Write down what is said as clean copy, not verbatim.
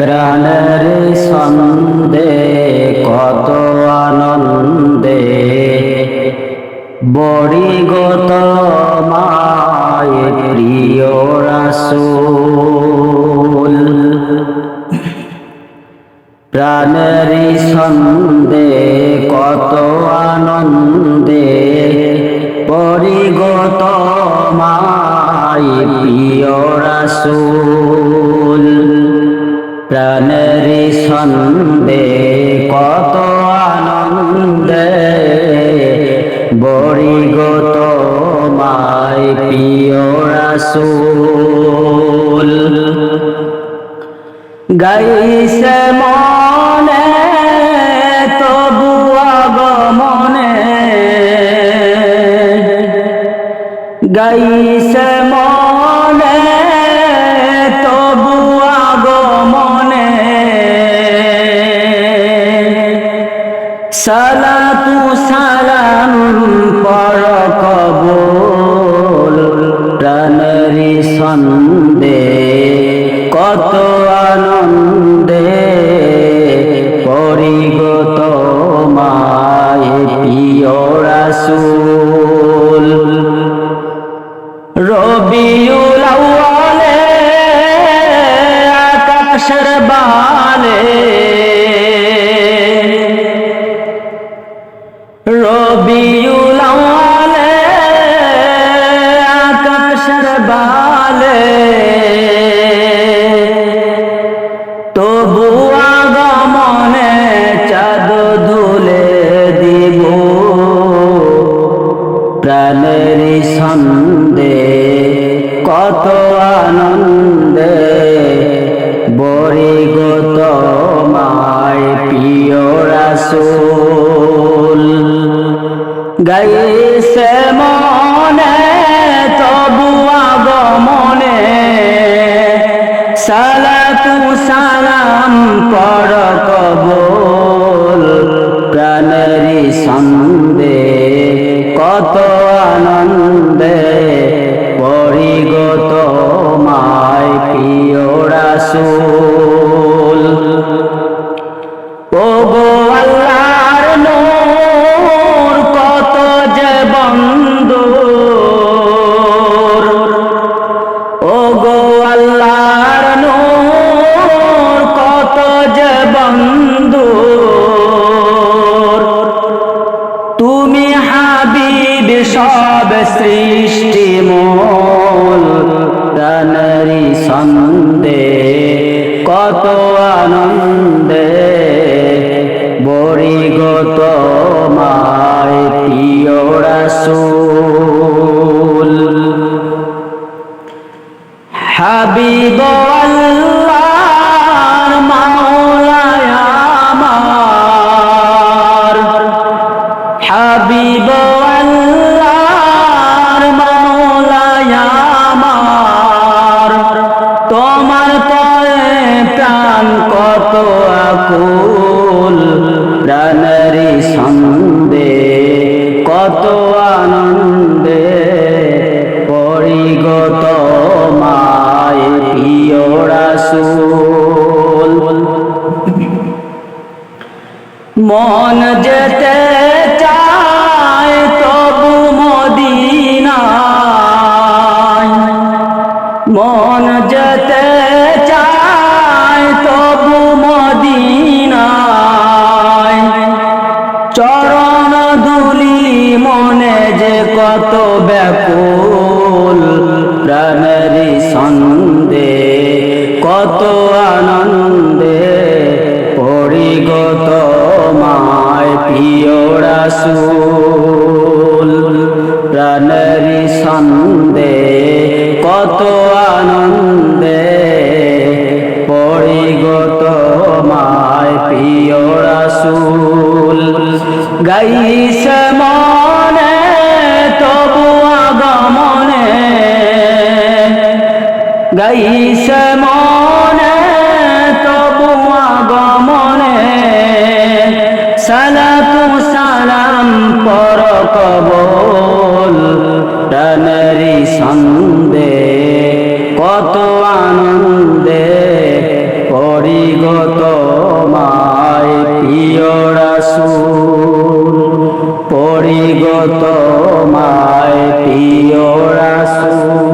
প্রাণের ছন্দে কত আনন্দে বড়ি গো তোমায় প্রিয় রাসূল। প্রাণের ছন্দে কত আনন্দে বড়ি গো তোমায় প্রিয় রাসূল। প্রাণের ছন্দে কত আনন্দে বড়ি গো তোমায় প্রিয় রাসূল। গাইছে মনে তবু আগমনে, গাইছে মনে তবু আগমনে, সালাতু সালাম পর কবুল। প্রাণের ছন্দে কত আনন্দে পড়ি গো তোমায় প্রিয় রাসূল। রবিউল আউয়ালে আকাশের বালে, রবিউল আউয়ালে আকাশের বালে, তবু আগমনে চাঁদ ধুলে দিব। প্রাণের ছন্দে কত আনন্দে বড়ি গো তোমায় প্রিয় রাসূল। গাইছে মনে তবু আগমনে, সালাতু সালাম পর কবুল। প্রাণের ছন্দে কত আনন্দে পড়ি গো তোমায় প্রিয় রাসূল। ও গো আল্লাহর নূর কত যে বন্দুর, ও গো আল্লাহর নূর কত যে বন্দুর। তুমি হাবিব সব সৃষ্টি মূল। প্রাণের ছন্দে কত আনন্দে বড়ি গো তোমায় প্রিয় রাসূল। হাবিব আল্লাহর মাওলায় আমার, হাবিব আল্লাহর মাওলায় আমার। তোমার পরে প্রাণ কত আকুল। প্রাণের ছন্দে কত আনন্দে পড়ি গো তোমায় প্রিয় রাসূল। মন যেতে চায় তবু মদিনায়, মন যেতে চায় তবু মদিনায়। চরণ ধুলি মনে যে কত ব্যাকুল। প্রাণের ছন্দে কত আনন্দে পড়ি গো তোমায় প্রিয় রাসূল। প্রাণের ছন্দে কত আনন্দে পড়ি গো তোমায় প্রিয় রাসূল। গাইছে মনে তবু আগমনে, গাইছে মনে তবু আগমনে, সালাতু সালাম পর কবুল। প্রাণের ছন্দে কত আনন্দে পড়ি তোমায় প্রিয় রাসূল।